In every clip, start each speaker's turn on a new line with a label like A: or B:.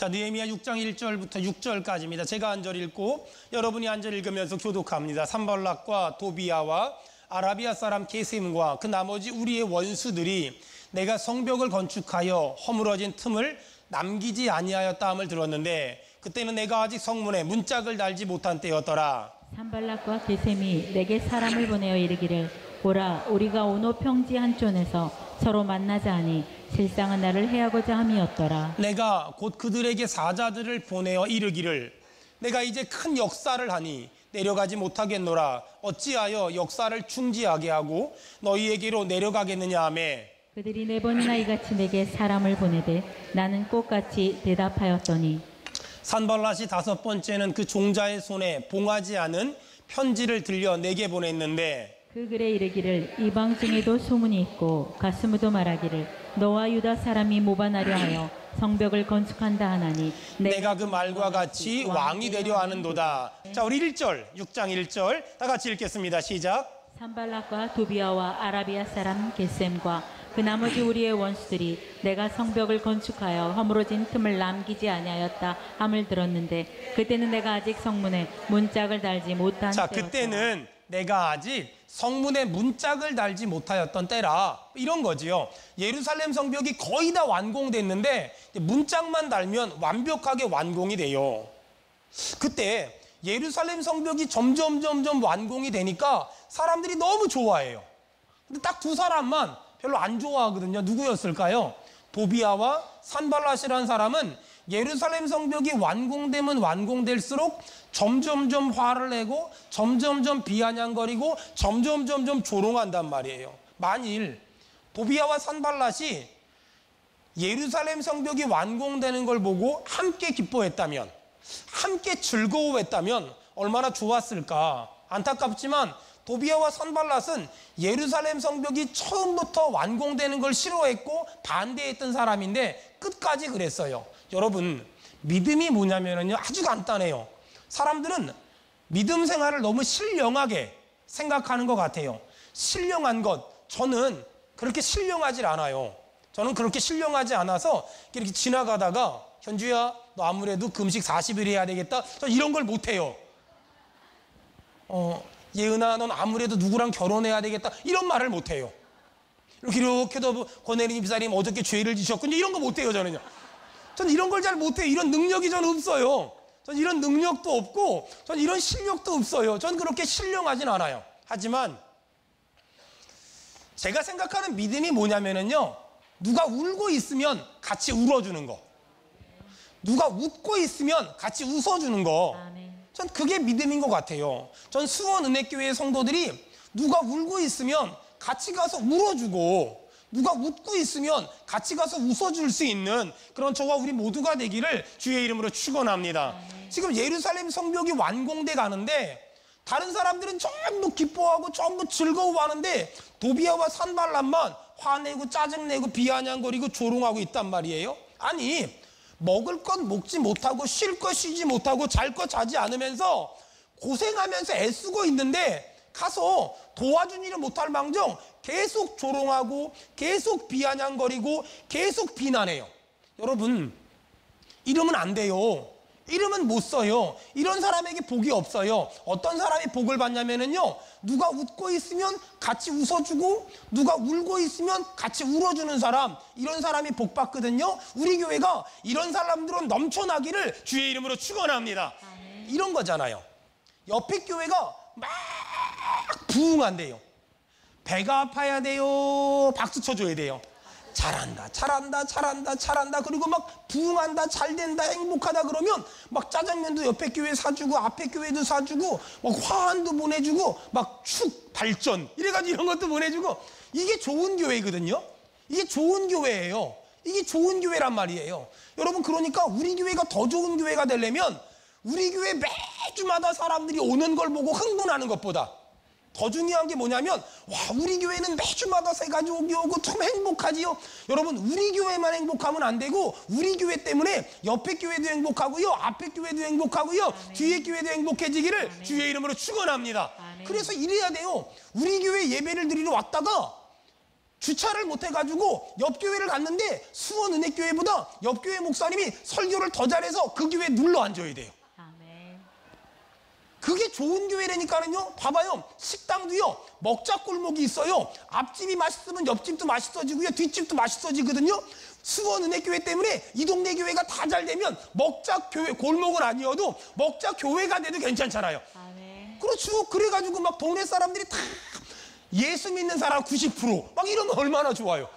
A: 자, 느헤미야 6장 1절부터 6절까지입니다. 제가 한 절 읽고 여러분이 한 절 읽으면서 교독합니다. 산발락과 도비야와 아라비아 사람 게셈과 그 나머지 우리의 원수들이 내가 성벽을 건축하여 허물어진 틈을 남기지 아니하였다 함을 들었는데 그때는 내가 아직 성문에 문짝을 달지 못한 때였더라.
B: 산발락과 게셈이 내게 사람을 보내어 이르기를 보라 우리가 오노 평지 한촌에서 서로 만나자 하니 실상은 나를 해하고자 함이었더라.
A: 내가 곧 그들에게 사자들을 보내어 이르기를 내가 이제 큰 역사를 하니 내려가지 못하겠노라. 어찌하여 역사를 중지하게 하고 너희에게로 내려가겠느냐 하며
B: 그들이 네 번이나 이같이 내게 사람을 보내되 나는 꽃같이 대답하였더니
A: 산발랏이 다섯 번째는 그 종자의 손에 봉하지 않은 편지를 들려 내게 보냈는데
B: 그 글에 이르기를 이방 중에도 소문이 있고 가스무도 말하기를 너와 유다 사람이 모반하려 하여 성벽을 건축한다 하나니
A: 내가 그 말과 같이 왕이 되려 하는도다. 자, 우리 1절 6장 1절 다 같이 읽겠습니다. 시작.
B: 산발락과 도비야와 아라비아 사람 게셈과 그 나머지 우리의 원수들이 내가 성벽을 건축하여 허물어진 틈을 남기지 아니하였다 함을 들었는데 그때는 내가 아직 성문에 문짝을 달지 못한
A: 자,
B: 때였다.
A: 그때는 내가 아직 성문에 문짝을 달지 못하였던 때라 이런 거지요. 예루살렘 성벽이 거의 다 완공됐는데 문짝만 달면 완벽하게 완공이 돼요. 그때 예루살렘 성벽이 점점 완공이 되니까 사람들이 너무 좋아해요. 근데 딱 두 사람만 별로 안 좋아하거든요. 누구였을까요? 도비야와 산발랏이라는 사람은 예루살렘 성벽이 완공되면 완공될수록 점점 화를 내고 점점 비아냥거리고 점점 조롱한단 말이에요. 만일 도비야와 산발랏이 예루살렘 성벽이 완공되는 걸 보고 함께 기뻐했다면, 함께 즐거워했다면 얼마나 좋았을까. 안타깝지만 도비야와 산발랏은 예루살렘 성벽이 처음부터 완공되는 걸 싫어했고 반대했던 사람인데 끝까지 그랬어요. 여러분, 믿음이 뭐냐면요, 아주 간단해요. 사람들은 믿음 생활을 너무 신령하게 생각하는 것 같아요. 신령한 것, 저는 그렇게 신령하지 않아요. 저는 그렇게 신령하지 않아서 이렇게 지나가다가 현주야, 너 아무래도 금식 40일 해야 되겠다. 저 이런 걸 못해요. 예은아, 넌 아무래도 누구랑 결혼해야 되겠다. 이런 말을 못해요. 이렇게도 권혜린 집사님 어저께 죄를 지셨군요. 이런 거 못해요, 저는요. 전 이런 걸 잘 못해요. 이런 능력이 저는 없어요. 전 이런 능력도 없고, 전 이런 실력도 없어요. 전 그렇게 신령하진 않아요. 하지만 제가 생각하는 믿음이 뭐냐면요, 누가 울고 있으면 같이 울어주는 거, 누가 웃고 있으면 같이 웃어주는 거.
B: 아멘.
A: 전 그게 믿음인 것 같아요. 전 수원은혜교회 성도들이 누가 울고 있으면 같이 가서 울어주고, 누가 웃고 있으면 같이 가서 웃어줄 수 있는 그런 저와 우리 모두가 되기를 주의 이름으로 축원합니다. 지금 예루살렘 성벽이 완공돼 가는데 다른 사람들은 전부 기뻐하고 전부 즐거워하는데 도비야와 산발랏만 화내고 짜증내고 비아냥거리고 조롱하고 있단 말이에요. 아니, 먹을 것 먹지 못하고 쉴 것 쉬지 못하고 잘 것 자지 않으면서 고생하면서 애쓰고 있는데 가서 도와준 일을 못할 망정 계속 조롱하고 계속 비아냥거리고 계속 비난해요. 여러분, 이러면 안 돼요. 이러면 못 써요. 이런 사람에게 복이 없어요. 어떤 사람이 복을 받냐면요, 누가 웃고 있으면 같이 웃어주고 누가 울고 있으면 같이 울어주는 사람, 이런 사람이 복 받거든요. 우리 교회가 이런 사람들은 넘쳐나기를 주의 이름으로 축원합니다. 이런 거잖아요. 옆에 교회가 막 부흥한대요. 배가 아파야 돼요. 박수 쳐줘야 돼요. 잘한다. 그리고 막 부흥한다, 잘된다, 행복하다 그러면 막 짜장면도 옆에 교회 사주고 앞에 교회도 사주고 막 화환도 보내주고 막 축 발전 이래가지고 이런 것도 보내주고, 이게 좋은 교회거든요. 이게 좋은 교회예요. 이게 좋은 교회란 말이에요. 여러분, 그러니까 우리 교회가 더 좋은 교회가 되려면 우리 교회 매주마다 사람들이 오는 걸 보고 흥분하는 것보다 더 중요한 게 뭐냐면, 와, 우리 교회는 매주마다 새 가족이 오고 참 행복하지요. 여러분, 우리 교회만 행복하면 안 되고 우리 교회 때문에 옆에 교회도 행복하고요, 앞에 교회도 행복하고요, 아멘. 뒤에 교회도 행복해지기를 아멘. 주의 이름으로 축원합니다. 그래서 이래야 돼요. 우리 교회 예배를 드리러 왔다가 주차를 못 해가지고 옆 교회를 갔는데 수원은혜교회보다 옆 교회 목사님이 설교를 더 잘해서 그 교회에 눌러 앉아야 돼요.
B: 아멘.
A: 그게 좋은 교회라니까는요. 봐봐요. 식당도요. 먹자 골목이 있어요. 앞집이 맛있으면 옆집도 맛있어지고요. 뒷집도 맛있어지거든요. 수원은혜교회 때문에 이 동네 교회가 다 잘 되면 먹자 교회 골목은 아니어도 먹자 교회가 돼도 괜찮잖아요.
B: 아멘.
A: 그렇죠. 그래가지고 막 동네 사람들이 다 예수 믿는 사람 90% 막 이러면 얼마나 좋아요.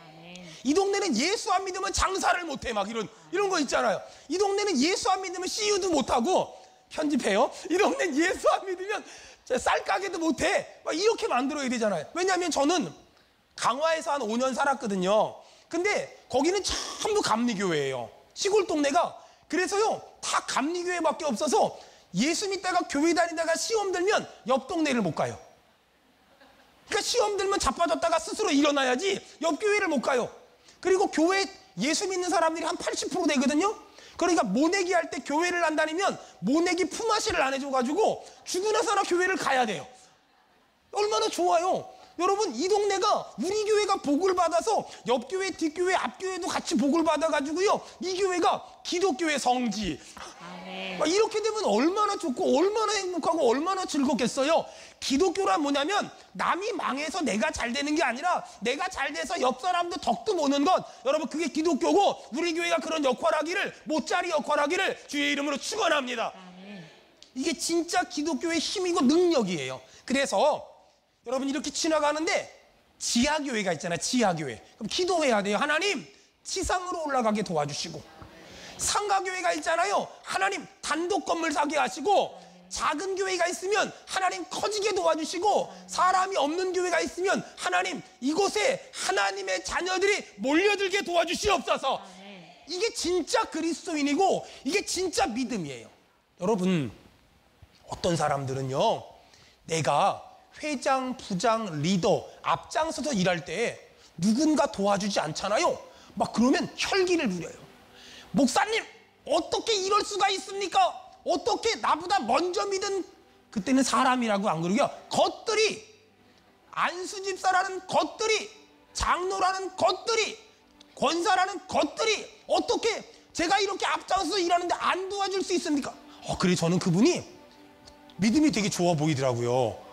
B: 아멘.
A: 이 동네는 예수 안 믿으면 장사를 못해 막 이런 거 있잖아요. 이 동네는 예수 안 믿으면 CU도 못하고 편집해요. 이 동네는 예수 안 믿으면 쌀가게도 못해 막 이렇게 만들어야 되잖아요. 왜냐하면 저는 강화에서 한 5년 살았거든요. 근데 거기는 전부 감리교회예요. 시골 동네가. 그래서요 다 감리교회밖에 없어서 예수 믿다가 교회 다니다가 시험 들면 옆 동네를 못 가요. 그러니까 시험 들면 자빠졌다가 스스로 일어나야지 옆 교회를 못 가요. 그리고 교회 예수 믿는 사람들이 한 80% 되거든요. 그러니까 모내기 할 때 교회를 안 다니면 모내기 품앗이를 안 해줘가지고 죽고 나서나 교회를 가야 돼요. 얼마나 좋아요. 여러분 이 동네가 우리 교회가 복을 받아서 옆 교회 뒷교회 앞교회도 같이 복을 받아가지고요 이 교회가 기독교의 성지.
B: 아멘.
A: 막 이렇게 되면 얼마나 좋고 얼마나 행복하고 얼마나 즐겁겠어요. 기독교란 뭐냐면 남이 망해서 내가 잘 되는 게 아니라 내가 잘 돼서 옆 사람도 덕도 보는 것. 여러분 그게 기독교고 우리 교회가 그런 역할하기를 못자리 역할하기를 주의 이름으로 축원합니다.
B: 아멘.
A: 이게 진짜 기독교의 힘이고 능력이에요. 그래서 여러분 이렇게 지나가는데 지하교회가 있잖아요. 지하교회. 그럼 기도해야 돼요. 하나님 지상으로 올라가게 도와주시고, 상가교회가 있잖아요. 하나님 단독 건물 사게 하시고, 작은 교회가 있으면 하나님 커지게 도와주시고, 사람이 없는 교회가 있으면 하나님 이곳에 하나님의 자녀들이 몰려들게 도와주시옵소서. 이게 진짜 그리스도인이고 이게 진짜 믿음이에요. 여러분 어떤 사람들은요 내가 회장, 부장, 리더 앞장서서 일할 때 누군가 도와주지 않잖아요. 막 그러면 혈기를 부려요. 목사님 어떻게 이럴 수가 있습니까? 어떻게 나보다 먼저 믿은, 그때는 사람이라고 안 그러고요, 것들이, 안수집사라는 것들이, 장로라는 것들이, 권사라는 것들이 어떻게 제가 이렇게 앞장서서 일하는데 안 도와줄 수 있습니까? 그래 저는 그분이 믿음이 되게 좋아 보이더라고요.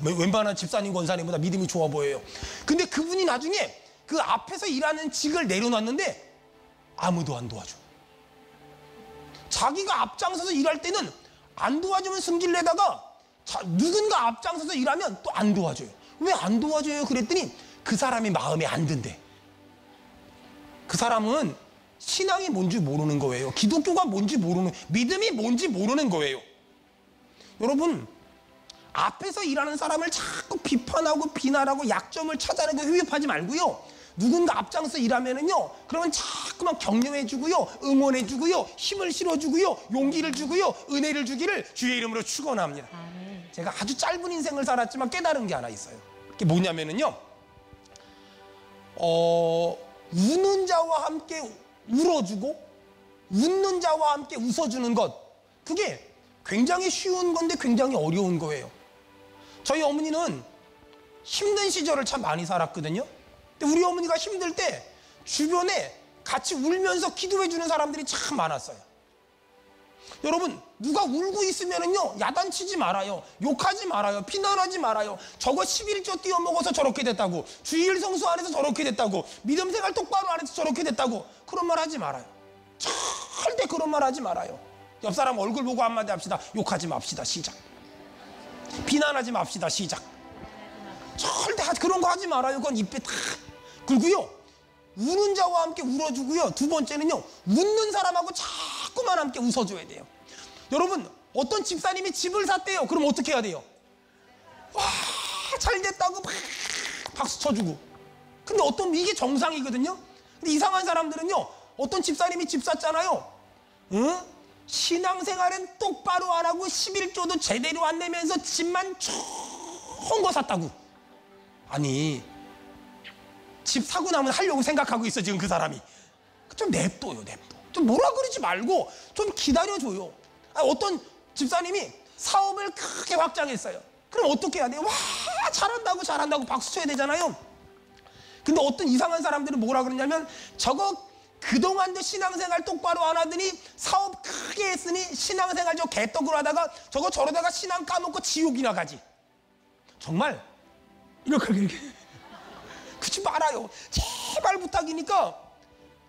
A: 웬만한 집사님 권사님보다 믿음이 좋아 보여요. 근데 그분이 나중에 그 앞에서 일하는 직을 내려놨는데 아무도 안 도와줘. 자기가 앞장서서 일할 때는 안 도와주면 승질내다가 누군가 앞장서서 일하면 또 안 도와줘요. 왜 안 도와줘요? 그랬더니 그 사람이 마음에 안 든대. 그 사람은 신앙이 뭔지 모르는 거예요. 기독교가 뭔지 모르는, 믿음이 뭔지 모르는 거예요. 여러분 앞에서 일하는 사람을 자꾸 비판하고 비난하고 약점을 찾아내고 회유하지 말고요, 누군가 앞장서 일하면은요 그러면 자꾸만 격려해주고요, 응원해주고요, 힘을 실어주고요, 용기를 주고요, 은혜를 주기를 주의 이름으로 축원합니다.
B: 아멘.
A: 제가 아주 짧은 인생을 살았지만 깨달은 게 하나 있어요. 그게 뭐냐면은요, 우는 자와 함께 울어주고 웃는 자와 함께 웃어주는 것, 그게 굉장히 쉬운 건데 굉장히 어려운 거예요. 저희 어머니는 힘든 시절을 참 많이 살았거든요. 근데 우리 어머니가 힘들 때 주변에 같이 울면서 기도해주는 사람들이 참 많았어요. 여러분 누가 울고 있으면은요 야단치지 말아요, 욕하지 말아요, 비난하지 말아요. 저거 11조 띄어먹어서 저렇게 됐다고, 주일 성수 안 해서 저렇게 됐다고, 믿음 생활 똑바로 안 해서 저렇게 됐다고, 그런 말 하지 말아요. 절대 그런 말 하지 말아요. 옆 사람 얼굴 보고 한마디 합시다. 욕하지 맙시다. 시작. 비난하지 맙시다. 시작. 절대 그런 거 하지 말아요. 그건 입에 다 긁고요, 우는 자와 함께 울어주고요, 두 번째는요 웃는 사람하고 자꾸만 함께 웃어줘야 돼요. 여러분 어떤 집사님이 집을 샀대요. 그럼 어떻게 해야 돼요? 와 잘 됐다고 막 박수 쳐주고. 근데 이게 정상이거든요. 근데 이상한 사람들은요, 어떤 집사님이 집 샀잖아요. 응? 신앙생활은 똑바로 안 하고 11조도 제대로 안 내면서 집만 좋은 거 샀다고. 아니 집 사고 나면 하려고 생각하고 있어 지금 그 사람이. 좀 냅둬요. 좀 뭐라 그러지 말고 좀 기다려줘요. 어떤 집사님이 사업을 크게 확장했어요. 그럼 어떻게 해야 돼요? 와 잘한다고 박수 쳐야 되잖아요. 근데 어떤 이상한 사람들은 뭐라 그러냐면 저거 그동안도 신앙생활 똑바로 안 하더니 사업 크게 했으니 신앙생활 저 개떡으로 하다가 저거 저러다가 신앙 까먹고 지옥이나 가지. 정말 이렇게 그치 말아요. 제발 부탁이니까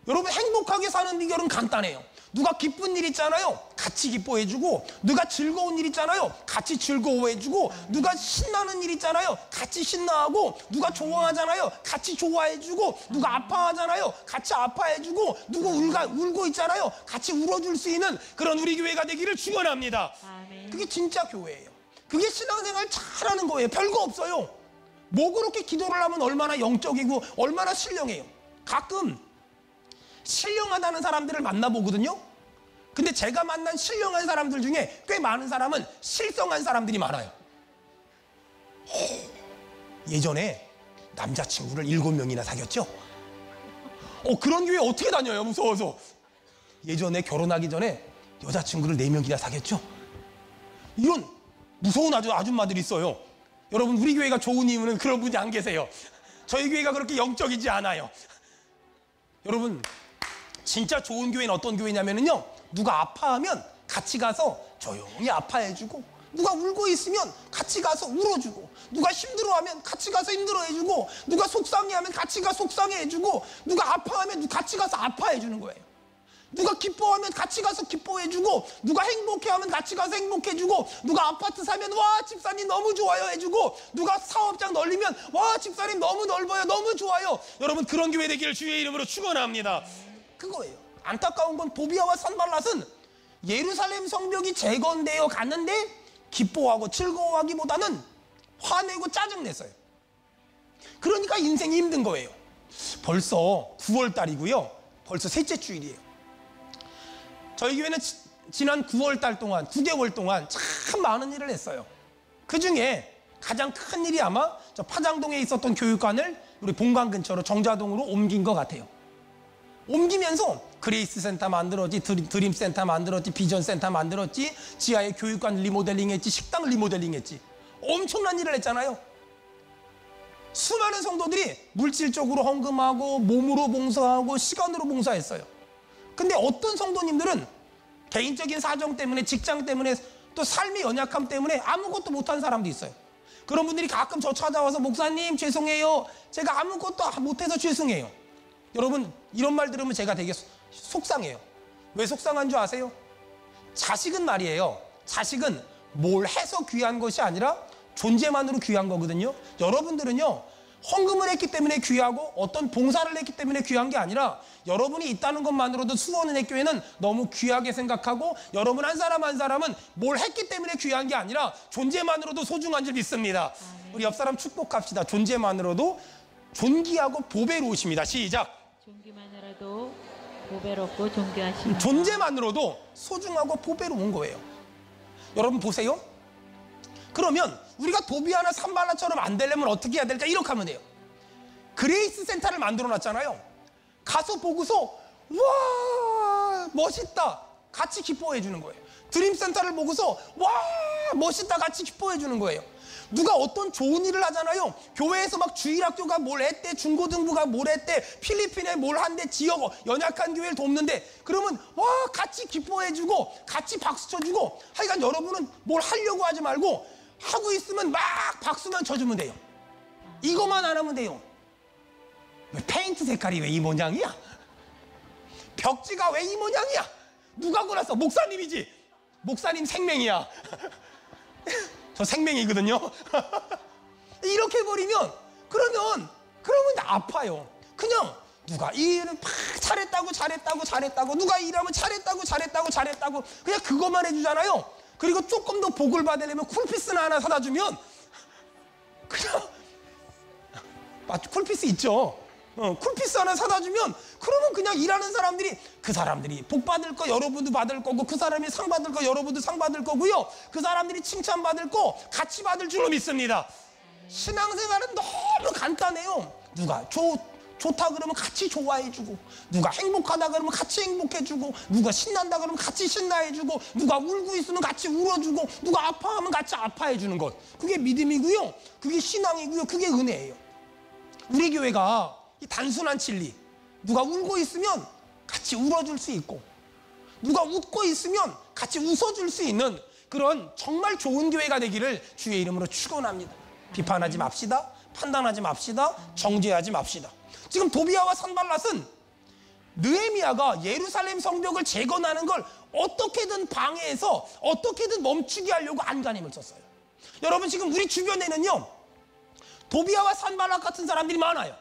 A: 여러분 행복하게 사는 비결은 간단해요. 누가 기쁜 일 있잖아요, 같이 기뻐해주고, 누가 즐거운 일 있잖아요, 같이 즐거워해주고, 누가 신나는 일 있잖아요, 같이 신나하고, 누가 좋아하잖아요, 같이 좋아해주고, 누가 아파하잖아요, 같이 아파해주고, 누가 울고 있잖아요, 같이 울어줄 수 있는 그런 우리 교회가 되기를 축원합니다.
B: 아멘.
A: 그게 진짜 교회예요. 그게 신앙생활 잘하는 거예요. 별거 없어요. 뭐 그렇게 기도를 하면 얼마나 영적이고 얼마나 신령해요. 가끔 신령하다는 사람들을 만나보거든요. 근데 제가 만난 신령한 사람들 중에 꽤 많은 사람은 실성한 사람들이 많아요. 예전에 남자친구를 7명이나 사귀었죠. 그런 교회 어떻게 다녀요? 무서워서. 예전에 결혼하기 전에 여자친구를 4명이나 사귀었죠. 이런 무서운 아줌마들이 있어요. 여러분, 우리 교회가 좋은 이유는 그런 분이 안 계세요. 저희 교회가 그렇게 영적이지 않아요. 여러분, 진짜 좋은 교회는 어떤 교회냐면요, 누가 아파하면 같이 가서 조용히 아파해주고, 누가 울고 있으면 같이 가서 울어주고, 누가 힘들어하면 같이 가서 힘들어해주고, 누가 속상해하면 같이 가서 속상해해주고, 누가 아파하면 같이 가서 아파해주는 거예요. 누가 기뻐하면 같이 가서 기뻐해주고, 누가 행복해하면 같이 가서 행복해주고, 누가 아파트 사면 와 집사님 너무 좋아요 해주고, 누가 사업장 널리면 와 집사님 너무 넓어요 너무 좋아요. 여러분, 그런 교회 되기를 주의 이름으로 축원합니다. 그거예요. 안타까운 건 도비아와 산발랏은 예루살렘 성벽이 재건되어 갔는데 기뻐하고 즐거워하기보다는 화내고 짜증냈어요. 그러니까 인생이 힘든 거예요. 벌써 9월 달이고요. 벌써 셋째 주일이에요. 저희 교회는 지난 9월 달 동안 9개월 동안 참 많은 일을 했어요. 그 중에 가장 큰 일이 아마 저 파장동에 있었던 교육관을 우리 본관 근처로 정자동으로 옮긴 것 같아요. 옮기면서 그레이스 센터 만들었지, 드림 센터 만들었지, 비전 센터 만들었지, 지하에 교육관 리모델링 했지, 식당 리모델링 했지. 엄청난 일을 했잖아요. 수많은 성도들이 물질적으로 헌금하고 몸으로 봉사하고 시간으로 봉사했어요. 근데 어떤 성도님들은 개인적인 사정 때문에, 직장 때문에, 또 삶의 연약함 때문에 아무것도 못한 사람도 있어요. 그런 분들이 가끔 저 찾아와서 목사님 죄송해요, 제가 아무것도 못해서 죄송해요. 여러분, 이런 말 들으면 제가 되게 속상해요. 왜 속상한 줄 아세요? 자식은 말이에요, 자식은 뭘 해서 귀한 것이 아니라 존재만으로 귀한 거거든요. 여러분들은요, 헌금을 했기 때문에 귀하고 어떤 봉사를 했기 때문에 귀한 게 아니라 여러분이 있다는 것만으로도 수원은혜교회는 너무 귀하게 생각하고, 여러분 한 사람 한 사람은 뭘 했기 때문에 귀한 게 아니라 존재만으로도 소중한 줄 믿습니다. 우리 옆 사람 축복합시다. 존재만으로도 존귀하고 보배로우십니다. 시작.
B: 존귀만으로도 보배롭고 존귀하십니다.
A: 존재만으로도 소중하고 보배로운 거예요. 여러분 보세요. 그러면 우리가 도비아나 산발랏처럼 안 되려면 어떻게 해야 될까? 이렇게 하면 돼요. 그레이스 센터를 만들어 놨잖아요. 가서 보고서 와 멋있다 같이 기뻐해 주는 거예요. 드림 센터를 보고서 와 멋있다 같이 기뻐해 주는 거예요. 누가 어떤 좋은 일을 하잖아요. 교회에서 막 주일학교가 뭘 했대, 중고등부가 뭘 했대, 필리핀에 뭘 한대, 지역 연약한 교회를 돕는데, 그러면 와 같이 기뻐해주고 같이 박수 쳐주고, 하여간 여러분은 뭘 하려고 하지 말고 하고 있으면 막 박수만 쳐주면 돼요. 이것만 안 하면 돼요. 왜 페인트 색깔이 왜 이 모양이야? 벽지가 왜 이 모양이야? 누가 그랬어? 목사님이지. 목사님 생명이야. 저 생명이거든요. 이렇게 해버리면 그러면 아파요. 그냥 누가 이 일을 막 잘했다고 누가 일하면 잘했다고 그냥 그것만 해주잖아요. 그리고 조금 더 복을 받으려면 쿨피스나 하나 사다 주면 그냥 쿨피스 있죠. 쿨피스 하나 사다 주면 그러면 그냥 일하는 사람들이, 그 사람들이 복 받을 거 여러분도 받을 거고, 그 사람이 상 받을 거 여러분도 상 받을 거고요, 그 사람들이 칭찬 받을 거 같이 받을 줄로 믿습니다. 신앙생활은 너무 간단해요. 누가 좋다 그러면 같이 좋아해주고, 누가 행복하다 그러면 같이 행복해주고, 누가 신난다 그러면 같이 신나해주고, 누가 울고 있으면 같이 울어주고, 누가 아파하면 같이 아파해주는 것, 그게 믿음이고요, 그게 신앙이고요, 그게 은혜예요. 우리 교회가 이 단순한 진리. 누가 울고 있으면 같이 울어줄 수 있고, 누가 웃고 있으면 같이 웃어줄 수 있는 그런 정말 좋은 교회가 되기를 주의 이름으로 축원합니다. 비판하지 맙시다. 판단하지 맙시다. 정죄하지 맙시다. 지금 도비아와 산발랏은 느헤미야가 예루살렘 성벽을 재건하는 걸 어떻게든 방해해서 어떻게든 멈추게 하려고 안간힘을 썼어요. 여러분, 지금 우리 주변에는요, 도비아와 산발랏 같은 사람들이 많아요.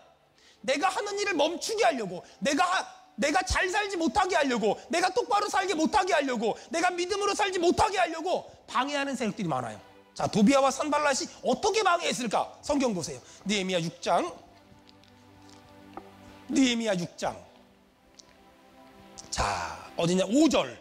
A: 내가 하는 일을 멈추게 하려고, 내가 잘 살지 못하게 하려고, 내가 똑바로 살지 못하게 하려고, 내가 믿음으로 살지 못하게 하려고 방해하는 세력들이 많아요. 자, 도비아와 산발랏이 어떻게 방해했을까? 성경 보세요. 느헤미야 6장. 느헤미야 6장. 자, 어디냐? 5절.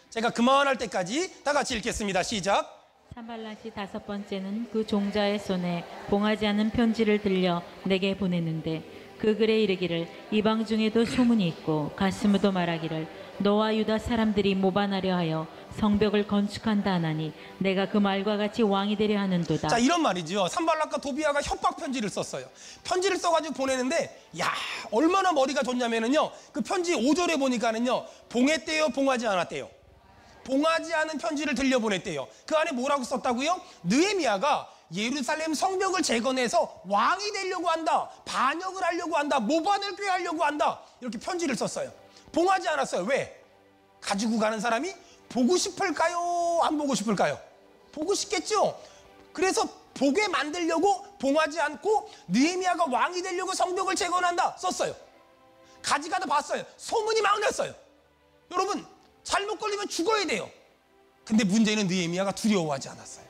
A: 제가 그만할 때까지 다 같이 읽겠습니다. 시작.
B: 산발랏이 5번째는 그 종자의 손에 봉하지 않은 편지를 들려 내게 보냈는데 그 글에 이르기를 이방 중에도 소문이 있고 가스무도 말하기를 너와 유다 사람들이 모반하려 하여 성벽을 건축한다 하나니 내가 그 말과 같이 왕이 되려 하는도다.
A: 자, 이런 말이죠. 산발랏과 도비아가 협박 편지를 썼어요. 편지를 써가지고 보내는데, 야, 얼마나 머리가 좋냐면은요, 그 편지 5절에 보니까는요, 봉했대요, 봉하지 않았대요. 봉하지 않은 편지를 들려보냈대요. 그 안에 뭐라고 썼다고요? 느헤미야가 예루살렘 성벽을 재건해서 왕이 되려고 한다, 반역을 하려고 한다, 모반을 꾀하려고 한다, 이렇게 편지를 썼어요. 봉하지 않았어요. 왜? 가지고 가는 사람이 보고 싶을까요? 안 보고 싶을까요? 보고 싶겠죠. 그래서 보게 만들려고 봉하지 않고 느헤미야가 왕이 되려고 성벽을 재건한다 썼어요. 가져가다 봤어요. 소문이 막 났어요. 여러분, 잘못 걸리면 죽어야 돼요. 근데 문제는 느헤미야가 두려워하지 않았어요.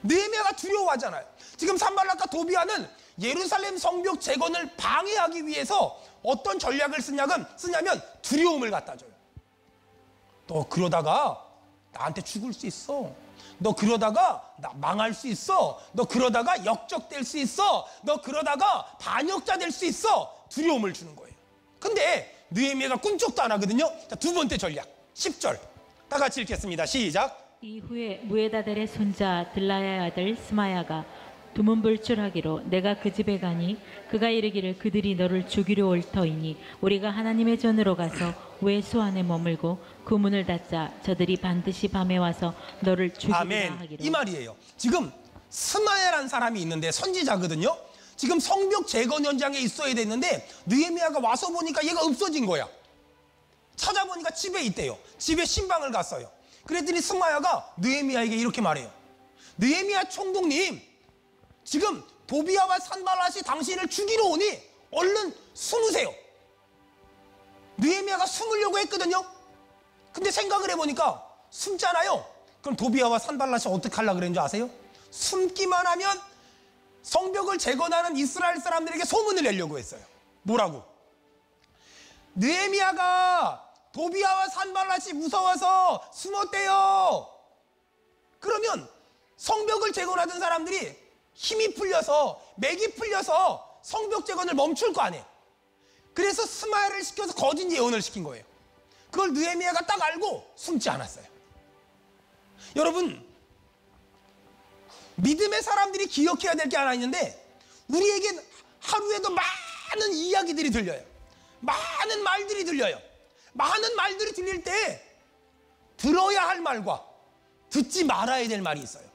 A: 느헤미야가 두려워하잖아요. 지금 산발랏과 도비아는 예루살렘 성벽 재건을 방해하기 위해서 어떤 전략을 쓰냐면 두려움을 갖다 줘요. 너 그러다가 나한테 죽을 수 있어. 너 그러다가 나 망할 수 있어. 너 그러다가 역적될 수 있어. 너 그러다가 반역자 될 수 있어. 두려움을 주는 거예요. 근데 느헤미야가 꿈쩍도 안 하거든요. 자, 두 번째 전략 10절 다 같이 읽겠습니다. 시작.
B: 이후에 무에다델의 손자 들라야의 아들 스마야가 두문불출하기로 내가 그 집에 가니 그가 이르기를 그들이 너를 죽이려 올 터이니 우리가 하나님의 전으로 가서 외소 안에 머물고 그 문을 닫자 저들이 반드시 밤에 와서 너를 죽이리라
A: 아멘.
B: 하기로.
A: 이 말이에요. 지금 스마야라는 사람이 있는데 선지자거든요. 지금 성벽 재건 현장에 있어야 됐는데 느헤미야가 와서 보니까 얘가 없어진 거야. 찾아보니까 집에 있대요. 집에 신방을 갔어요. 그랬더니 스마야가 느헤미야에게 이렇게 말해요. 느헤미야 총독님, 지금 도비아와 산발랏이 당신을 죽이러 오니 얼른 숨으세요. 느헤미야가 숨으려고 했거든요. 근데 생각을 해보니까 숨잖아요. 그럼 도비아와 산발랏이 어떻게 하려고 그랬는지 아세요? 숨기만 하면 성벽을 재건하는 이스라엘 사람들에게 소문을 내려고 했어요. 뭐라고? 느헤미야가 도비아와 산발랏이 무서워서 숨었대요. 그러면 성벽을 재건하던 사람들이 힘이 풀려서, 맥이 풀려서 성벽 재건을 멈출 거 아니에요. 그래서 스마야를 시켜서 거짓 예언을 시킨 거예요. 그걸 느헤미야가 딱 알고 숨지 않았어요. 여러분, 믿음의 사람들이 기억해야 될 게 하나 있는데, 우리에겐 하루에도 많은 이야기들이 들려요. 많은 말들이 들려요. 많은 말들이 들릴 때 들어야 할 말과 듣지 말아야 될 말이 있어요.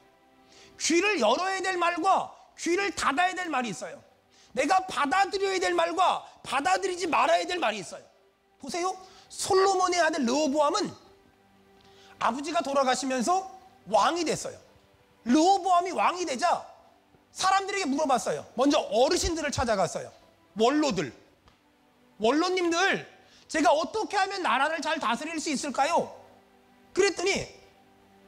A: 귀를 열어야 될 말과 귀를 닫아야 될 말이 있어요. 내가 받아들여야 될 말과 받아들이지 말아야 될 말이 있어요. 보세요. 솔로몬의 아들 르호보암은 아버지가 돌아가시면서 왕이 됐어요. 르호보암이 왕이 되자 사람들에게 물어봤어요. 먼저 어르신들을 찾아갔어요. 원로님들, 제가 어떻게 하면 나라를 잘 다스릴 수 있을까요? 그랬더니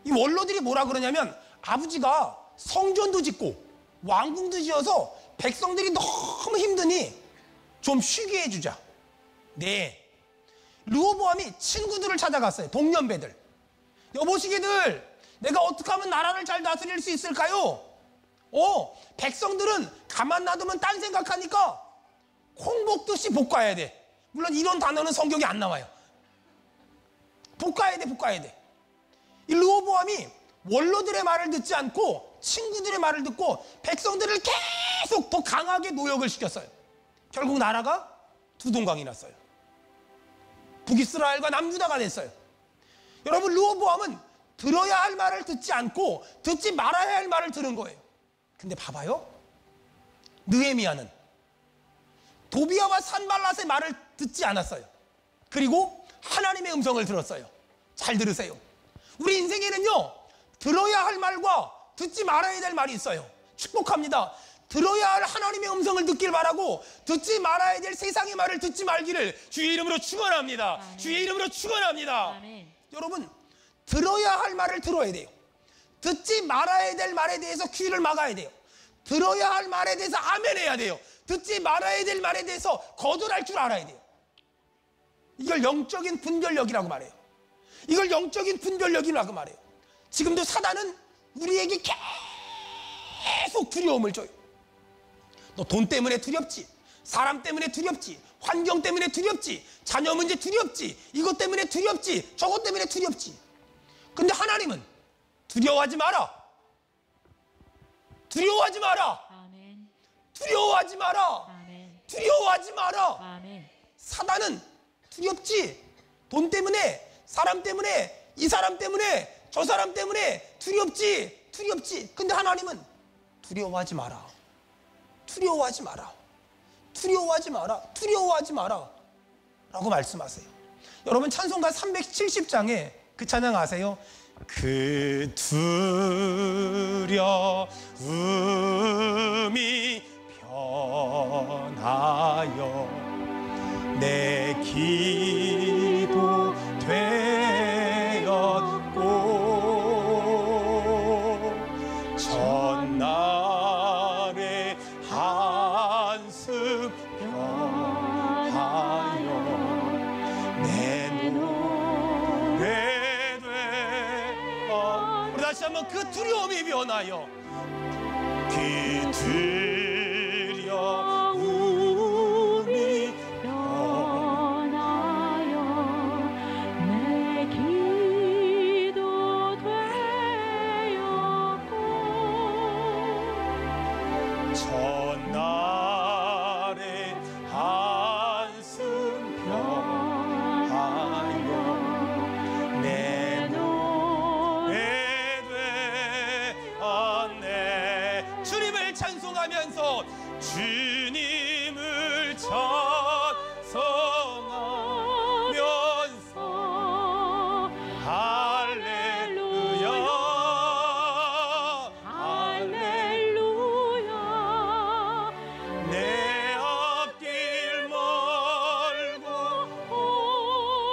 A: 이 원로들이 뭐라 그러냐면, 아버지가 성전도 짓고 왕궁도 지어서 백성들이 너무 힘드니 좀 쉬게 해주자. 네. 르호보암이 친구들을 찾아갔어요. 동년배들. 여보시기들, 내가 어떻게 하면 나라를 잘 다스릴 수 있을까요? 백성들은 가만 놔두면 딴 생각하니까 콩 볶듯이 볶아야 돼. 물론 이런 단어는 성경에 안 나와요. 볶아야 돼. 이 르호보암이 원로들의 말을 듣지 않고 친구들의 말을 듣고 백성들을 계속 더 강하게 노역을 시켰어요. 결국 나라가 두 동강이 났어요. 북이스라엘과 남유다가 됐어요. 여러분, 르호보암은 들어야 할 말을 듣지 않고 듣지 말아야 할 말을 들은 거예요. 근데 봐봐요. 느헤미야는 도비야와 산발랏의 말을 듣지 않았어요. 그리고 하나님의 음성을 들었어요. 잘 들으세요. 우리 인생에는요, 들어야 할 말과 듣지 말아야 될 말이 있어요. 축복합니다. 들어야 할 하나님의 음성을 듣길 바라고 듣지 말아야 될 세상의 말을 듣지 말기를 주의 이름으로 축원합니다.
B: 아멘.
A: 주의 이름으로 축원합니다.
B: 아멘.
A: 여러분, 들어야 할 말을 들어야 돼요. 듣지 말아야 될 말에 대해서 귀를 막아야 돼요. 들어야 할 말에 대해서 아멘해야 돼요. 듣지 말아야 될 말에 대해서 거절할 줄 알아야 돼요. 이걸 영적인 분별력이라고 말해요. 이걸 영적인 분별력이라고 말해요. 지금도 사단은 우리에게 계속 두려움을 줘요. 너 돈 때문에 두렵지, 사람 때문에 두렵지, 환경 때문에 두렵지, 자녀 문제 두렵지, 이것 때문에 두렵지, 저것 때문에 두렵지. 근데 하나님은 두려워하지 마라. 두려워하지 마라.
B: 아멘.
A: 두려워하지 마라.
B: 아멘.
A: 두려워하지 마라.
B: 아멘.
A: 사단은 두렵지. 돈 때문에, 사람 때문에, 이 사람 때문에, 저 사람 때문에 두렵지. 두렵지. 근데 하나님은 두려워하지 마라. 두려워하지 마라. 두려워하지 마라. 두려워하지 마라. 라고 말씀하세요. 여러분, 찬송가 370장에 그 찬양 아세요? 그 두려움이 변하여 내 기도 되었고 전날의 한숨 변하여 내 노래 되어. 우리 다시 한번 그 두려움이 변하여 그 두려움이
B: 변하여 내 기도 되었고
A: 전날의 한숨 변하여 내 노래 되었네. 주님을 찬송하면서 주님을 찬송하면서 할렐루야
B: 할렐루야
A: 내 앞길 멀고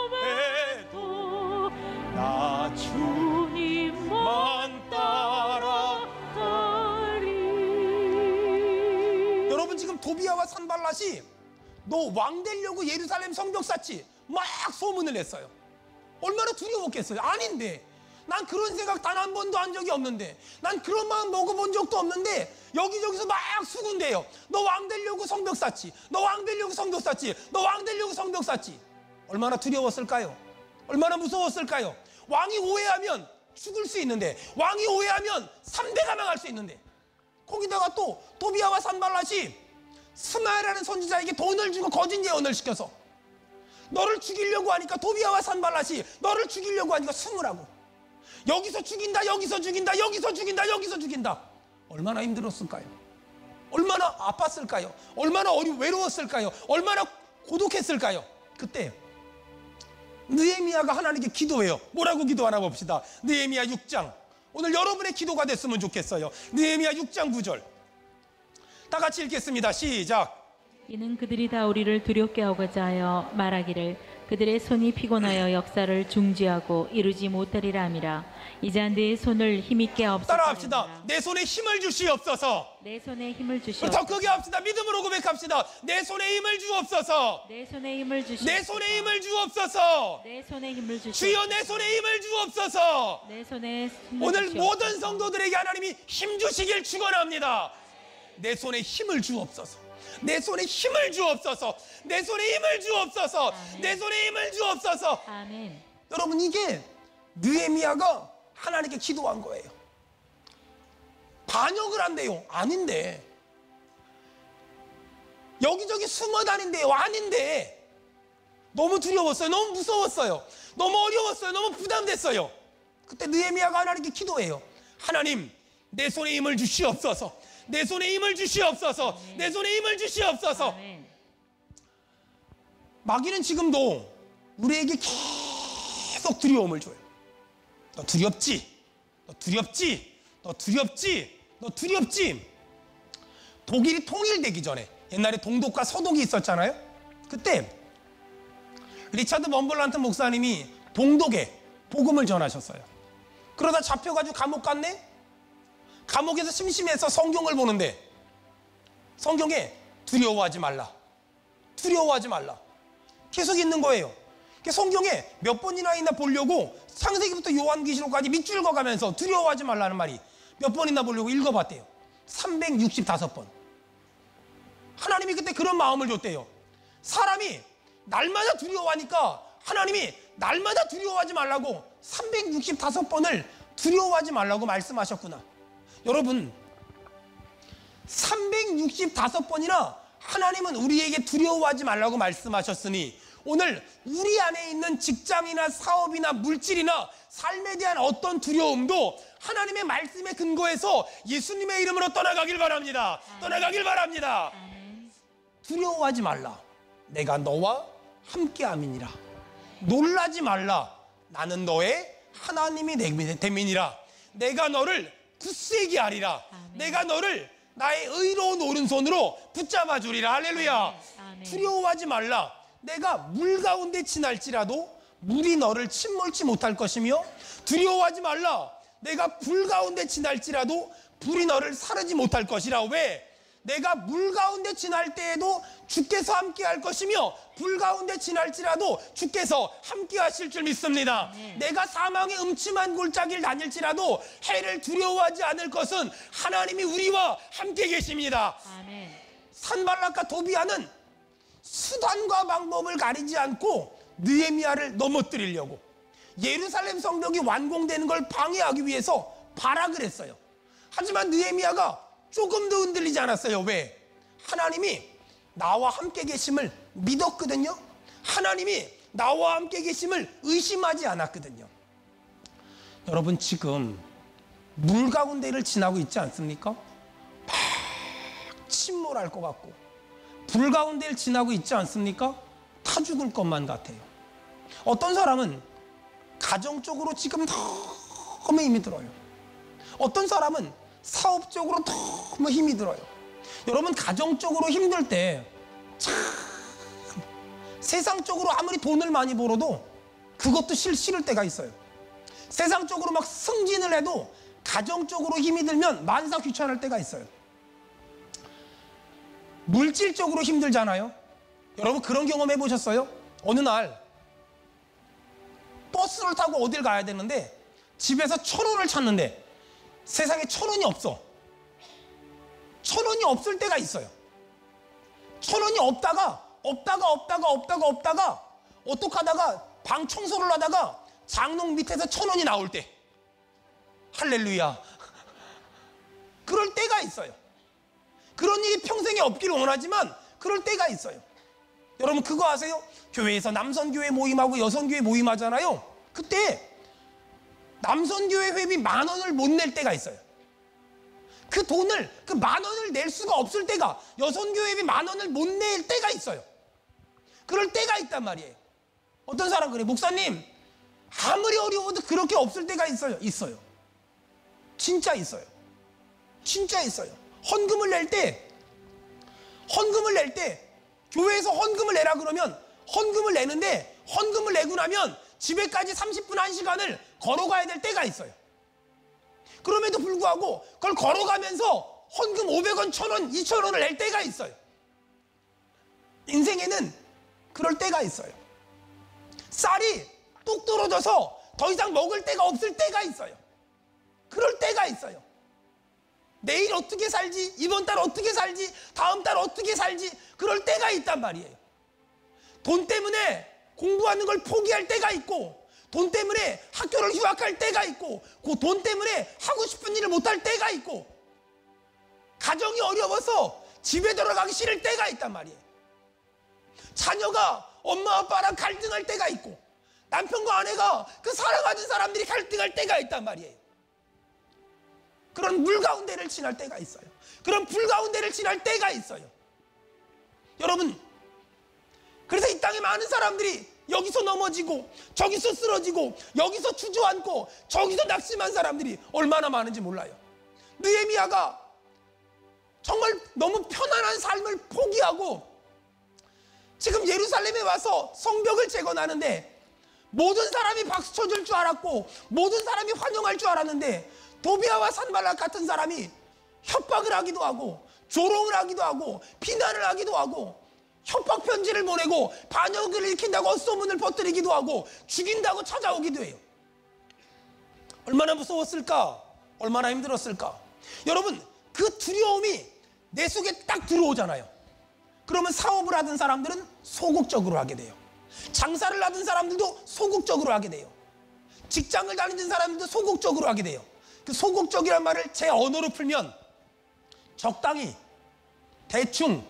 A: 험해도 나 주님만 따라가리. 여러분, 지금 도비야와 산발랏이 너 왕 되려고 예루살렘 성벽 쌓지 막 소문을 냈어요. 얼마나 두려웠겠어요. 아닌데, 난 그런 생각 단 한 번도 한 적이 없는데, 난 그런 마음 먹어본 적도 없는데 여기저기서 막 수군대요. 너 왕 되려고 성벽 쌓지, 너 왕 되려고 성벽 쌓지, 너 왕 되려고 성벽 쌓지. 얼마나 두려웠을까요? 얼마나 무서웠을까요? 왕이 오해하면 죽을 수 있는데, 왕이 오해하면 3대가 망할 수 있는데, 거기다가 또 도비야와 산발랏이 스마야라는 선지자에게 돈을 주고 거짓 예언을 시켜서 너를 죽이려고 하니까, 도비야와 산발랏이 너를 죽이려고 하니까 숨으라고. 여기서 죽인다, 여기서 죽인다, 여기서 죽인다, 여기서 죽인다. 얼마나 힘들었을까요? 얼마나 아팠을까요? 얼마나 외로웠을까요? 얼마나 고독했을까요? 그때 느헤미야가 하나님께 기도해요. 뭐라고 기도하나 봅시다. 느헤미야 6장. 오늘 여러분의 기도가 됐으면 좋겠어요. 느헤미야 6장 9절. 다 같이 읽겠습니다. 시작.
B: 이는 그들이 다 우리를 두렵게 하고자 하여 말하기를 그들의 손이 피곤하여 역사를 중지하고 이루지 못하리라 함이라. 이제 내 손을 힘있게
A: 따라합시다.
B: 없애라.
A: 내 손에 힘을 주시옵소서.
B: 내 손에 힘을
A: 더
B: 주시옵소서.
A: 크게 합시다. 믿음으로 고백합시다. 내 손에 힘을 주옵소서.
B: 내 손에 힘을 주시옵소서.
A: 내 손에 힘을 주옵소서.
B: 내 손에 힘을 주시옵소서.
A: 주여, 내 손에 힘을 주옵소서.
B: 내 손에 힘을
A: 오늘
B: 주시옵소서.
A: 모든 성도들에게 하나님이 힘 주시길 축원합니다. 내 손에 힘을 주옵소서. 내 손에 힘을 주옵소서. 내 손에 힘을 주옵소서.
B: 아멘.
A: 내 손에 힘을 주옵소서.
B: 아멘.
A: 여러분, 이게 느헤미야가 하나님께 기도한 거예요. 반역을 한대요. 아닌데, 여기저기 숨어 다닌대요. 아닌데 너무 두려웠어요. 너무 무서웠어요. 너무 어려웠어요. 너무 부담됐어요. 그때 느헤미야가 하나님께 기도해요. 하나님, 내 손에 힘을 주시옵소서. 내 손에 힘을 주시옵소서. 내 손에 힘을 주시옵소서.
B: 아멘.
A: 마귀는 지금도 우리에게 계속 두려움을 줘요. 너 두렵지? 너 두렵지? 너 두렵지? 너 두렵지? 독일이 통일되기 전에 옛날에 동독과 서독이 있었잖아요. 그때 리차드 먼블란트 목사님이 동독에 복음을 전하셨어요. 그러다 잡혀가지고 감옥 갔네? 감옥에서 심심해서 성경을 보는데 성경에 두려워하지 말라, 두려워하지 말라 계속 있는 거예요. 성경에 몇 번이나 있나 보려고 창세기부터 요한계시록까지 밑줄 그어가면서 두려워하지 말라는 말이 몇 번이나 보려고 읽어봤대요. 365번. 하나님이 그때 그런 마음을 줬대요. 사람이 날마다 두려워하니까 하나님이 날마다 두려워하지 말라고 365번을 두려워하지 말라고 말씀하셨구나. 여러분, 365번이나 하나님은 우리에게 두려워하지 말라고 말씀하셨으니 오늘 우리 안에 있는 직장이나 사업이나 물질이나 삶에 대한 어떤 두려움도 하나님의 말씀에 근거해서 예수님의 이름으로 떠나가길 바랍니다. 떠나가길 바랍니다. 두려워하지 말라. 내가 너와 함께함이니라. 놀라지 말라. 나는 너의 하나님이 됨이니라. 내가 너를 굳세게 하리라. 내가 너를 나의 의로운 오른손으로 붙잡아 주리라. 할렐루야. 두려워하지 말라. 내가 물 가운데 지날지라도 물이 너를 침몰치 못할 것이며 두려워하지 말라. 내가 불 가운데 지날지라도 불이 너를 사르지 못할 것이라. 왜? 내가 물 가운데 지날 때에도 주께서 함께 할 것이며 불 가운데 지날지라도 주께서 함께 하실 줄 믿습니다. 내가 사망의 음침한 골짜기를 다닐지라도 해를 두려워하지 않을 것은 하나님이 우리와 함께 계십니다.
B: 아멘.
A: 산발락과 도비아는 수단과 방법을 가리지 않고 느헤미야를 넘어뜨리려고 예루살렘 성벽이 완공되는 걸 방해하기 위해서 발악을 했어요. 하지만 느헤미야가 조금도 흔들리지 않았어요. 왜? 하나님이 나와 함께 계심을 믿었거든요. 하나님이 나와 함께 계심을 의심하지 않았거든요. 여러분, 지금 물 가운데를 지나고 있지 않습니까? 막 침몰할 것 같고 불 가운데를 지나고 있지 않습니까? 타 죽을 것만 같아요. 어떤 사람은 가정적으로 지금 너무 힘이 들어요. 어떤 사람은 사업적으로 너무 힘이 들어요. 여러분, 가정적으로 힘들 때 참 세상적으로 아무리 돈을 많이 벌어도 그것도 싫을 때가 있어요. 세상적으로 막 승진을 해도 가정적으로 힘이 들면 만사 귀찮을 때가 있어요. 물질적으로 힘들잖아요. 여러분, 그런 경험 해보셨어요? 어느 날 버스를 타고 어딜 가야 되는데 집에서 1,000원을 찾는데 세상에 1,000원이 없어. 1,000원이 없을 때가 있어요. 1,000원이 없다가 어떻게 하다가 방 청소를 하다가 장롱 밑에서 1,000원이 나올 때, 할렐루야, 그럴 때가 있어요. 그런 일이 평생에 없기를 원하지만 그럴 때가 있어요. 여러분, 그거 아세요? 교회에서 남선교회 모임하고 여선교회 모임하잖아요. 그때 남선교회 회비 10,000원을 못 낼 때가 있어요. 그 돈을, 그 10,000원을 낼 수가 없을 때가, 여선교회 회비 10,000원을 못 낼 때가 있어요. 그럴 때가 있단 말이에요. 어떤 사람 그래, 목사님, 아무리 어려워도 그렇게 없을 때가 있어요. 있어요. 진짜 있어요. 진짜 있어요. 헌금을 낼 때 교회에서 헌금을 내라 그러면 헌금을 내는데, 헌금을 내고 나면 집에까지 30분 1시간을 걸어가야 될 때가 있어요. 그럼에도 불구하고 그걸 걸어가면서 헌금 500원, 1,000원, 2,000원을 낼 때가 있어요. 인생에는 그럴 때가 있어요. 쌀이 뚝 떨어져서 더 이상 먹을 데가 없을 때가 있어요. 그럴 때가 있어요. 내일 어떻게 살지, 이번 달 어떻게 살지, 다음 달 어떻게 살지, 그럴 때가 있단 말이에요. 돈 때문에 공부하는 걸 포기할 때가 있고, 돈 때문에 학교를 휴학할 때가 있고, 그 돈 때문에 하고 싶은 일을 못할 때가 있고, 가정이 어려워서 집에 들어가기 싫을 때가 있단 말이에요. 자녀가 엄마 아빠랑 갈등할 때가 있고, 남편과 아내가 그 사랑하는 사람들이 갈등할 때가 있단 말이에요. 그런 물 가운데를 지날 때가 있어요. 그런 불 가운데를 지날 때가 있어요. 여러분, 그래서 이 땅에 많은 사람들이 여기서 넘어지고 저기서 쓰러지고 여기서 주저앉고 저기서 낙심한 사람들이 얼마나 많은지 몰라요. 느헤미야가 정말 너무 편안한 삶을 포기하고 지금 예루살렘에 와서 성벽을 재건하는데, 모든 사람이 박수 쳐줄 줄 알았고 모든 사람이 환영할 줄 알았는데, 도비아와 산발락 같은 사람이 협박을 하기도 하고 조롱을 하기도 하고 비난을 하기도 하고 협박 편지를 보내고 반역을 일으킨다고 헛소문을 퍼뜨리기도 하고 죽인다고 찾아오기도 해요. 얼마나 무서웠을까? 얼마나 힘들었을까? 여러분, 그 두려움이 내 속에 딱 들어오잖아요. 그러면 사업을 하던 사람들은 소극적으로 하게 돼요. 장사를 하던 사람들도 소극적으로 하게 돼요. 직장을 다니는 사람들도 소극적으로 하게 돼요. 그 소극적이란 말을 제 언어로 풀면 적당히, 대충,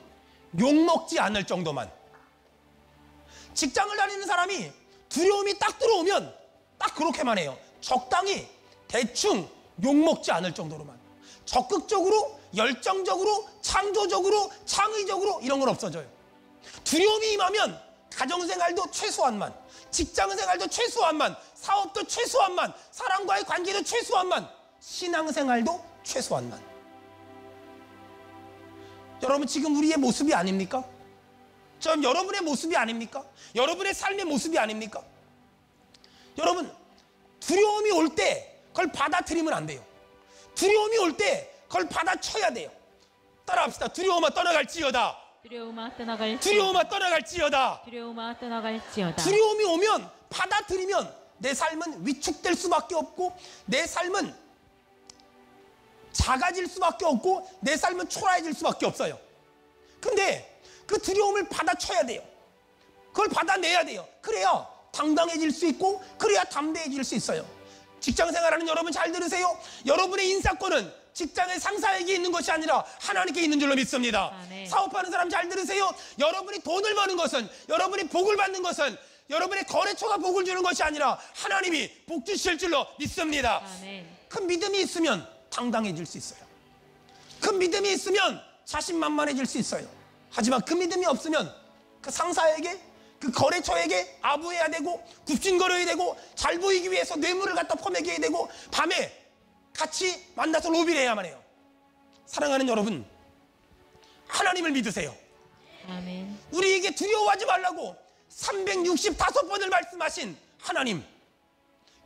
A: 욕먹지 않을 정도만. 직장을 다니는 사람이 두려움이 딱 들어오면 딱 그렇게만 해요. 적당히, 대충, 욕먹지 않을 정도로만. 적극적으로, 열정적으로, 창조적으로, 창의적으로 이런 건 없어져요. 두려움이 임하면 가정생활도 최소한만, 직장생활도 최소한만, 사업도 최소한만, 사람과의 관계도 최소한만, 신앙생활도 최소한만. 여러분, 지금 우리의 모습이 아닙니까? 전 여러분의 모습이 아닙니까? 여러분의 삶의 모습이 아닙니까? 여러분, 두려움이 올 때 그걸 받아들이면 안 돼요. 두려움이 올 때 그걸 받아쳐야 돼요. 따라합시다. 두려움아 떠나갈지어다.
B: 두려움아 떠나갈지어다.
A: 두려움아 떠나갈지어다.
B: 두려움아 떠나갈지어다.
A: 두려움이 오면, 받아들이면 내 삶은 위축될 수밖에 없고, 내 삶은 작아질 수밖에 없고, 내 삶은 초라해질 수밖에 없어요. 근데 그 두려움을 받아쳐야 돼요. 그걸 받아내야 돼요. 그래야 당당해질 수 있고, 그래야 담대해질 수 있어요. 직장생활하는 여러분 잘 들으세요. 여러분의 인사권은 직장의 상사에게 있는 것이 아니라 하나님께 있는 줄로 믿습니다.
B: 아멘.
A: 사업하는 사람 잘 들으세요. 여러분이 돈을 버는 것은, 여러분이 복을 받는 것은 여러분의 거래처가 복을 주는 것이 아니라 하나님이 복 주실 줄로 믿습니다.
B: 아멘.
A: 그 믿음이 있으면 당당해질 수 있어요. 그 믿음이 있으면 자신만만해질 수 있어요. 하지만 그 믿음이 없으면 그 상사에게, 그 거래처에게 아부해야 되고, 굽신거려야 되고, 잘 보이기 위해서 뇌물을 갖다 퍼매겨야 되고, 밤에 같이 만나서 로비를 해야만 해요. 사랑하는 여러분, 하나님을 믿으세요.
B: 아멘.
A: 우리에게 두려워하지 말라고 365번을 말씀하신 하나님,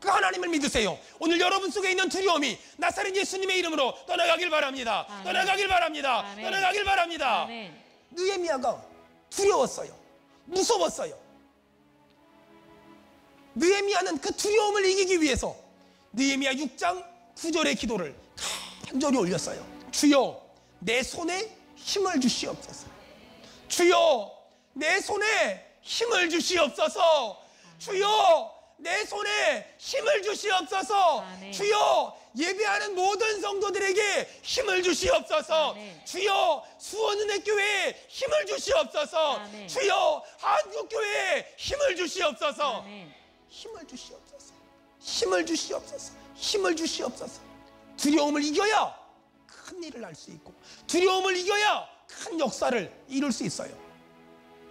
A: 그 하나님을 믿으세요. 오늘 여러분 속에 있는 두려움이 나사렛 예수님의 이름으로 떠나가길 바랍니다.
B: 아멘.
A: 떠나가길 바랍니다.
B: 아멘.
A: 떠나가길 바랍니다.
B: 아멘.
A: 느헤미야가 두려웠어요. 무서웠어요. 느헤미야는 그 두려움을 이기기 위해서 느헤미야 6장 9절의 기도를 간절히 올렸어요. 주여, 내 손에 힘을 주시옵소서. 주여, 내 손에 힘을 주시옵소서. 주여, 내 손에 힘을 주시옵소서.
B: 아멘.
A: 주여, 예배하는 모든 성도들에게 힘을 주시옵소서.
B: 아멘.
A: 주여, 수원은혜교회에 힘을 주시옵소서.
B: 아멘.
A: 주여, 한국교회에 힘을 주시옵소서.
B: 아멘.
A: 힘을 주시옵소서. 힘을 주시옵소서. 힘을 주시옵소서. 두려움을 이겨야 큰 일을 할 수 있고, 두려움을 이겨야 큰 역사를 이룰 수 있어요.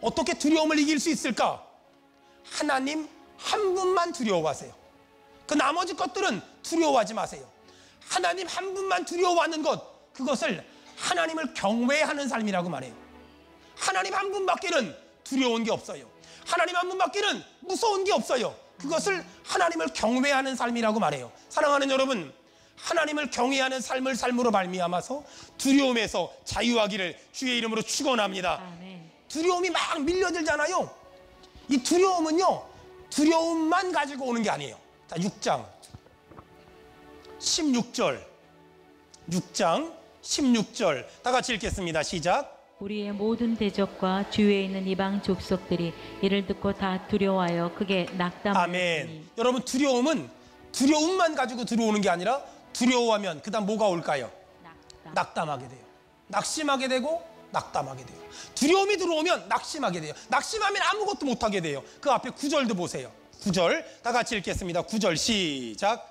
A: 어떻게 두려움을 이길 수 있을까? 하나님 한 분만 두려워하세요. 그 나머지 것들은 두려워하지 마세요. 하나님 한 분만 두려워하는 것, 그것을 하나님을 경외하는 삶이라고 말해요. 하나님 한 분밖에는 두려운 게 없어요. 하나님 한 분밖에는 무서운 게 없어요. 그것을 하나님을 경외하는 삶이라고 말해요. 사랑하는 여러분, 하나님을 경외하는 삶을 삶으로 말미암아서 두려움에서 자유하기를 주의 이름으로 축원합니다.
B: 아멘.
A: 두려움이 막 밀려들잖아요. 이 두려움은요, 두려움만 가지고 오는 게 아니에요. 자, 6장 16절 6장 16절 다 같이 읽겠습니다. 시작.
B: 우리의 모든 대적과 주위에 있는 이방 족속들이 이를 듣고 다 두려워하여 크게 낙담하였으니.
A: 아멘. 여러분, 두려움은 두려움만 가지고 들어오는 게 아니라 두려워하면 그 다음 뭐가 올까요?
B: 낙담.
A: 낙담하게 돼요. 낙심하게 되고 낙담하게 돼요. 두려움이 들어오면 낙심하게 돼요. 낙심하면 아무것도 못하게 돼요. 그 앞에 9절도 보세요. 9절 다 같이 읽겠습니다. 9절 시작.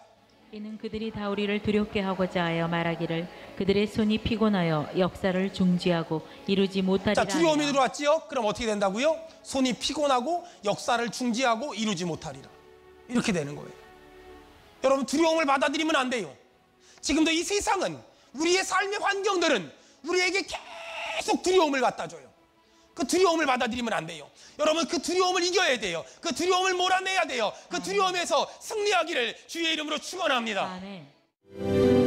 B: 이는 그들이 다 우리를 두렵게 하고자 하여 말하기를 그들의 손이 피곤하여 역사를 중지하고 이루지 못하리라.
A: 자, 두려움이
B: 하니라.
A: 들어왔지요? 그럼 어떻게 된다고요? 손이 피곤하고 역사를 중지하고 이루지 못하리라. 이렇게 되는 거예요. 여러분, 두려움을 받아들이면 안 돼요. 지금도 이 세상은, 우리의 삶의 환경들은 우리에게 계속 두려움을 갖다 줘요. 그 두려움을 받아들이면 안 돼요. 여러분, 그 두려움을 이겨야 돼요. 그 두려움을 몰아내야 돼요. 그 두려움에서 승리하기를 주의 이름으로 축원합니다.
B: 아멘.